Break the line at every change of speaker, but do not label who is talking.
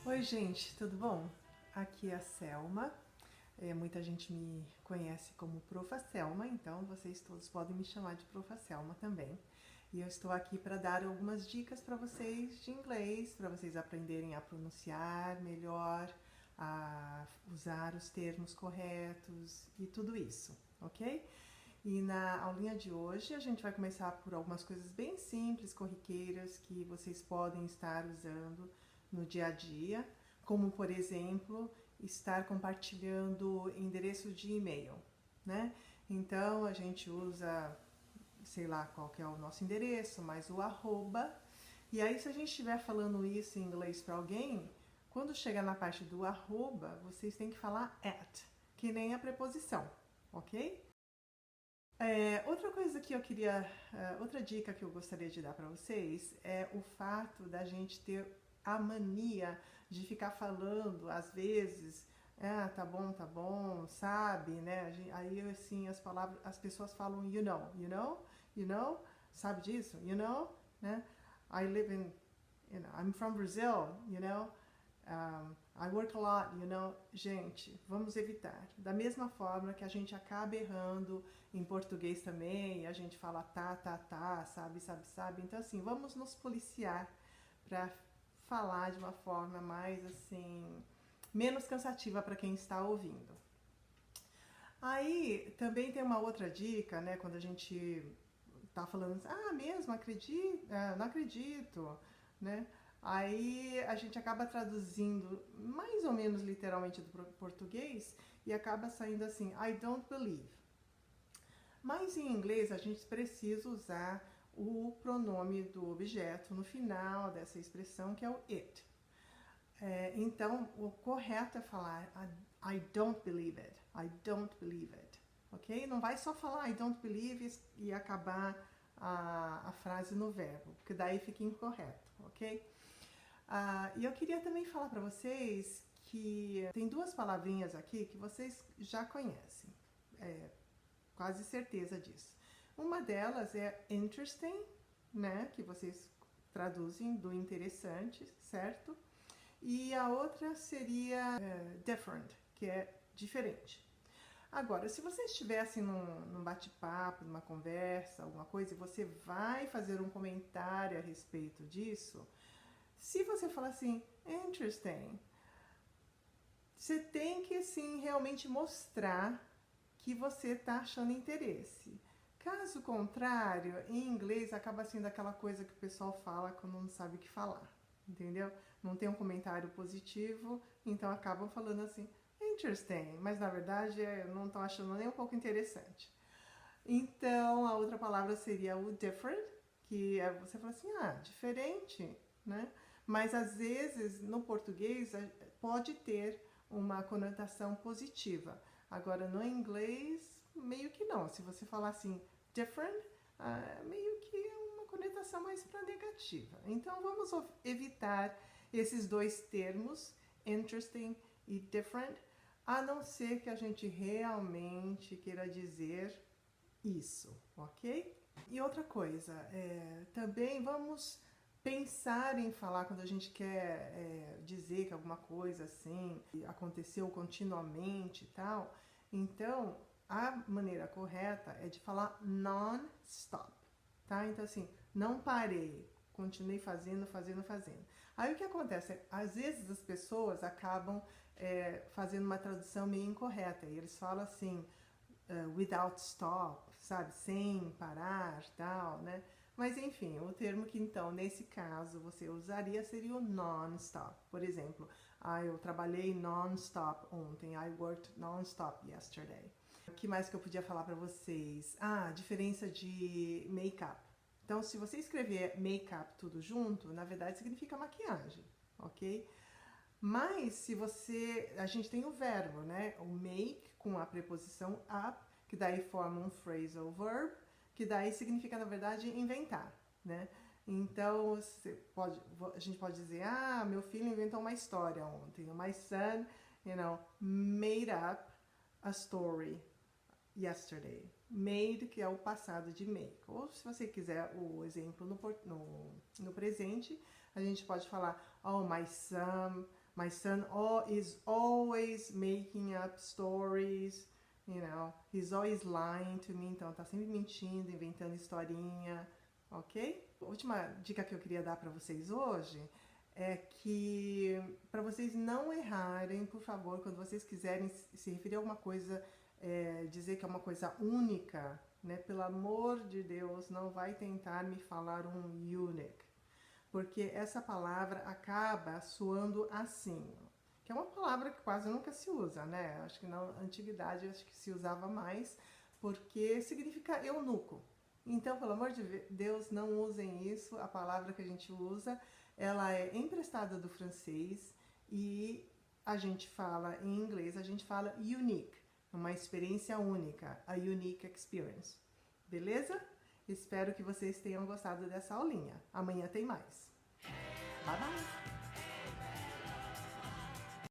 Oi gente, tudo bom? Aqui é a Selma. Muita gente me conhece como Profa Selma, então vocês todos podem me chamar de Profa Selma também. E eu estou aqui para dar algumas dicas para vocês de inglês, para vocês aprenderem a pronunciar melhor, a usar os termos corretos e tudo isso, ok? E na aulinha de hoje a gente vai começar por algumas coisas bem simples, corriqueiras, que vocês podem estar usando no dia a dia, como por exemplo, estar compartilhando endereço de e-mail, né? Então a gente usa, sei lá qual que é o nosso endereço, mais o arroba, e aí se a gente estiver falando isso em inglês para alguém, quando chegar na parte do arroba, vocês têm que falar at, que nem a preposição, ok? Outra coisa que eu queria, outra dica que eu gostaria de dar para vocês é o fato da gente ter a mania de ficar falando, às vezes, tá bom, sabe, né? Aí assim as palavras, as pessoas falam you know, sabe disso, né? I live in, I'm from Brazil, I work a lot, Gente, vamos evitar. Da mesma forma que a gente acaba errando em português também, a gente fala tá, sabe. Então, assim, vamos nos policiar para falar de uma forma mais, assim, menos cansativa para quem está ouvindo. Aí, também tem uma outra dica, né, quando a gente tá falando assim, mesmo, não acredito, né? Aí a gente acaba traduzindo mais ou menos literalmente do português e acaba saindo assim, I don't believe. Mas em inglês a gente precisa usar o pronome do objeto no final dessa expressão, que é o it. Então, o correto é falar I don't believe it, I don't believe it, ok? Não vai só falar I don't believe e acabar a frase no verbo, porque daí fica incorreto, ok? E eu queria também falar para vocês que tem duas palavrinhas aqui que vocês já conhecem, quase certeza disso. Uma delas é interesting, né, que vocês traduzem do interessante, certo? E a outra seria different, que é diferente. Agora, se você estivesse num bate-papo, numa conversa, alguma coisa, e você vai fazer um comentário a respeito disso, se você falar assim, interesting, você tem que, assim, realmente mostrar que você está achando interesse. Caso contrário, em inglês acaba sendo aquela coisa que o pessoal fala quando não sabe o que falar, entendeu? Não tem um comentário positivo, então acabam falando assim, interesting, mas na verdade não estão achando nem um pouco interessante. Então a outra palavra seria o different, que é você fala assim, diferente, né? Mas às vezes no português pode ter uma conotação positiva. Agora no inglês meio que não. Se você falar assim different, meio que é uma conotação mais para negativa. Então vamos evitar esses dois termos, interesting e different, a não ser que a gente realmente queira dizer isso, ok? E outra coisa, também vamos pensar em falar quando a gente quer dizer que alguma coisa assim aconteceu continuamente e tal. Então, a maneira correta é de falar non-stop, tá? Então, assim, não parei, continuei fazendo. Aí o que acontece? Às vezes as pessoas acabam fazendo uma tradução meio incorreta e eles falam assim, without stop, sabe? Sem parar, tal, né? Mas enfim, o termo que então, nesse caso, você usaria seria o non-stop. Por exemplo, eu trabalhei non-stop ontem. I worked non-stop yesterday. O que mais que eu podia falar para vocês? A diferença de make-up. Então, se você escrever make-up tudo junto, na verdade significa maquiagem, ok? Mas se você, a gente tem o verbo, né? O make com a preposição up, que daí forma um phrasal verb, que daí significa, na verdade, inventar, né? Então, a gente pode dizer, meu filho inventou uma história ontem. My son, made up a story yesterday. Made, que é o passado de make. Ou se você quiser o exemplo no presente, a gente pode falar, My son is always making up stories, you know, he's always lying to me, então tá sempre mentindo, inventando historinha, ok? A última dica que eu queria dar para vocês hoje é que para vocês não errarem, por favor, quando vocês quiserem se referir a alguma coisa, dizer que é uma coisa única, né? Pelo amor de Deus, não vai tentar me falar um unique, porque essa palavra acaba soando assim, que é uma palavra que quase nunca se usa, né? Acho que na antiguidade acho que se usava mais, porque significa eunuco. Então, pelo amor de Deus, não usem isso. A palavra que a gente usa, ela é emprestada do francês e a gente fala, em inglês, a gente fala unique, uma experiência única, a unique experience. Beleza? Espero que vocês tenham gostado dessa aulinha. Amanhã tem mais. Bye, bye!